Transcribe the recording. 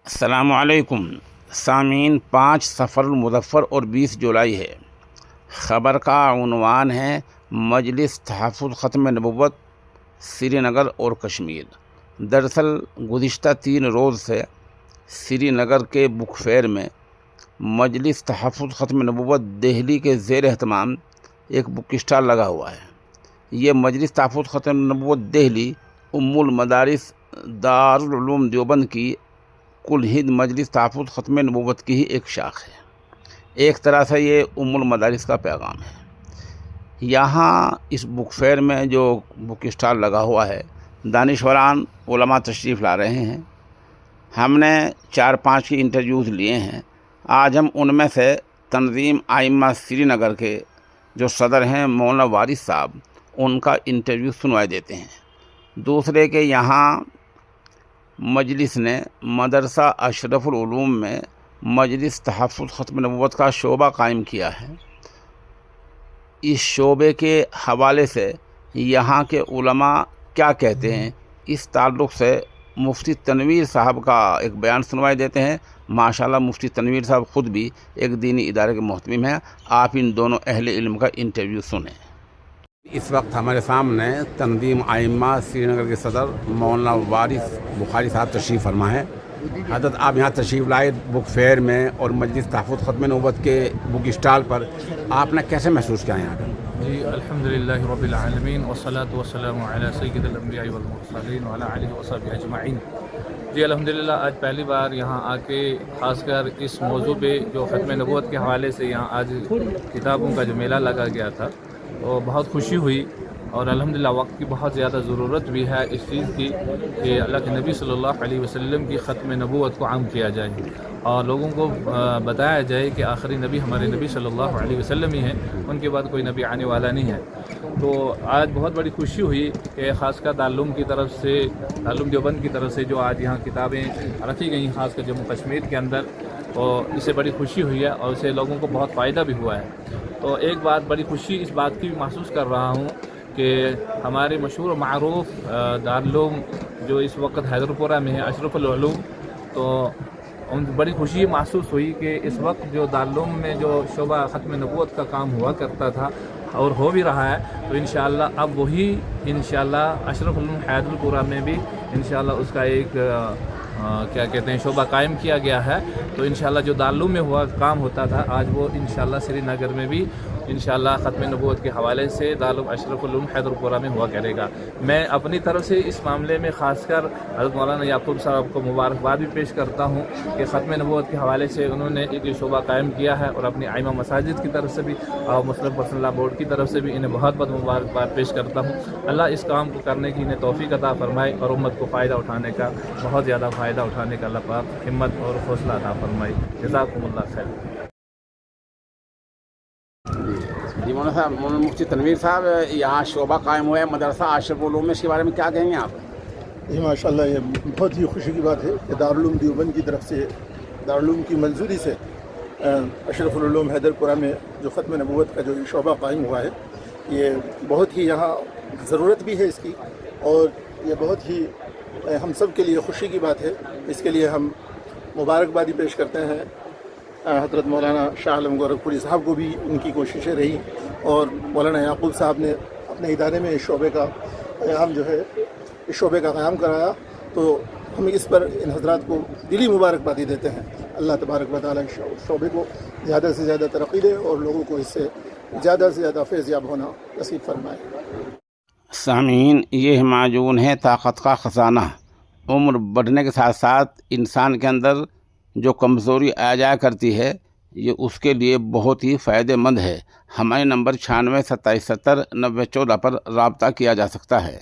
السلام علیکم سامعین، 5 صفر المظفر اور 20 جولائی ہے۔ خبر کا عنوان ہے مجلس تحفظ ختم نبوت سری نگر اور کشمیر۔ دراصل گزشتہ 3 روز سے سری نگر کے بک فیئر میں مجلس تحفظ ختم نبوت دہلی کے زیر اہتمام ایک بک اسٹال لگا ہوا ہے۔ یہ مجلس تحفظ ختم نبوت دہلی ام المدارس دارالعلوم دیوبند کی کل ہند مجلس تحفظ ختم نبوت کی ہی ایک شاخ ہے۔ ایک طرح سے یہ ام المدارس کا پیغام ہے۔ یہاں اس بک فیئر میں جو بک اسٹال لگا ہوا ہے، دانشوران علماء تشریف لا رہے ہیں۔ ہم نے 4-5 کی انٹرویوز لیے ہیں۔ آج ہم ان میں سے تنظیم ائمہ سری نگر کے جو صدر ہیں مولانا وارث صاحب، ان کا انٹرویو سنوائے دیتے ہیں۔ دوسرے کہ یہاں مجلس نے مدرسہ اشرف العلوم میں مجلس تحفظ ختم نبوت کا شعبہ قائم کیا ہے۔ اس شعبے کے حوالے سے یہاں کے علماء کیا کہتے ہیں، اس تعلق سے مفتی تنویر صاحب کا ایک بیان سنوائے دیتے ہیں۔ ماشاءاللہ مفتی تنویر صاحب خود بھی ایک دینی ادارے کے محتمم ہیں۔ آپ ان دونوں اہل علم کا انٹرویو سنیں۔ اس وقت ہمارے سامنے تنظیم ائمہ سری نگر کے صدر مولانا وارث بخاری صاحب تشریف فرما ہے۔ حضرت آپ یہاں تشریف لائے بک فیئر میں اور مجلس تحفظ ختم نبوت کے بک اسٹال پر، آپ نے کیسے محسوس کیا یہاں پر؟ جی الحمدللہ رب العالمین والصلاة والسلام علی سید الانبیاء والمرسلین وعلی آلہ وصحبہ اجمعین۔ جی الحمدللہ آج پہلی بار یہاں آ کے خاص کر اس موضوع پہ جو ختم نبوت کے حوالے سے یہاں آج کتابوں کا جو میلہ لگا گیا تھا، تو بہت خوشی ہوئی اور الحمدللہ وقت کی بہت زیادہ ضرورت بھی ہے اس چیز کی کہ اللہ کے نبی صلی اللہ علیہ وسلم کی ختم نبوت کو عام کیا جائے اور لوگوں کو بتایا جائے کہ آخری نبی ہمارے نبی صلی اللہ علیہ وسلم ہی ہیں، ان کے بعد کوئی نبی آنے والا نہیں ہے۔ تو آج بہت بڑی خوشی ہوئی کہ خاص کر دارالعلوم کی طرف سے، دارالعلوم دیوبند کی طرف سے جو آج یہاں کتابیں رکھی گئیں خاص کر جموں کشمیر کے اندر، اور اس سے بڑی خوشی ہوئی ہے اور اسے لوگوں کو بہت فائدہ بھی ہوا ہے۔ تو ایک بات بڑی خوشی اس بات کی بھی محسوس کر رہا ہوں کہ ہمارے مشہور و معروف دارالعلوم جو اس وقت حیدرپورہ میں ہے اشرف العلوم، تو ان بڑی خوشی محسوس ہوئی کہ اس وقت جو دارالعلوم میں جو شعبہ ختم نبوت کا کام ہوا کرتا تھا اور ہو بھی رہا ہے، تو انشاءاللہ اب وہی انشاءاللہ اشرف العلوم حیدرپورہ میں بھی انشاءاللہ اس کا ایک کیا کہتے ہیں شعبہ قائم کیا گیا ہے۔ تو انشاءاللہ جو دارالعلوم میں ہوا کام ہوتا تھا، آج وہ انشاءاللہ سری نگر میں بھی انشاءاللہ ختم نبوت کے حوالے سے دارالعلوم اشرف العلوم حیدرپورہ میں ہوا کرے گا۔ میں اپنی طرف سے اس معاملے میں خاص کر حضرت مولانا یعقوب صاحب کو مبارکباد بھی پیش کرتا ہوں کہ ختم نبوت کے حوالے سے انہوں نے ایک شعبہ قائم کیا ہے، اور اپنی ائمہ مساجد کی طرف سے بھی اور مسلم پرسنل لا بورڈ کی طرف سے بھی انہیں بہت بہت مبارکباد پیش کرتا ہوں۔ اللہ اس کام کو کرنے کی انہیں توفیق عطا فرمائے اور امت کو فائدہ اٹھانے کا، بہت زیادہ فائدہ اٹھانے کا اللہ پاک ہمت اور حوصلہ عطا فرمائے۔ جزاکم اللہ خیر۔ جی مولانا صاحب، مولانا مفتی تنویر صاحب، یہاں شعبہ قائم ہوا ہے مدرسہ اشرف العلوم میں، اس کے بارے میں کیا کہیں گے آپ؟ جی ماشاءاللہ یہ بہت ہی خوشی کی بات ہے کہ دارالعلوم دیوبند کی طرف سے، دارالعلوم کی منظوری سے اشرف العلوم حیدرپورہ میں جو ختم نبوت کا جو شعبہ قائم ہوا ہے، یہ بہت ہی یہاں ضرورت بھی ہے اس کی، اور یہ بہت ہی ہم سب کے لیے خوشی کی بات ہے۔ اس کے لیے ہم مبارکبادی پیش کرتے ہیں حضرت مولانا شاہ عالم گورکھپوری صاحب کو بھی، ان کی کوششیں رہی، اور مولانا یعقوب صاحب نے اپنے ادارے میں اس شعبے کا قیام جو ہے، اس شعبے کا قیام کرایا، تو ہم اس پر ان حضرات کو دلی مبارکبادی دیتے ہیں۔ اللہ تبارک و تعالیٰ اس شعبے کو زیادہ سے زیادہ ترقی دے اور لوگوں کو اس سے زیادہ سے زیادہ فیض یاب ہونا نصیب فرمائے۔ سامعین، یہ معجون ہے طاقت کا خزانہ۔ عمر بڑھنے کے ساتھ ساتھ انسان کے اندر جو کمزوری آ جایا کرتی ہے، یہ اس کے لیے بہت ہی فائدہ مند ہے۔ ہمارے نمبر 96 27 70 90 14 پر رابطہ کیا جا سکتا ہے۔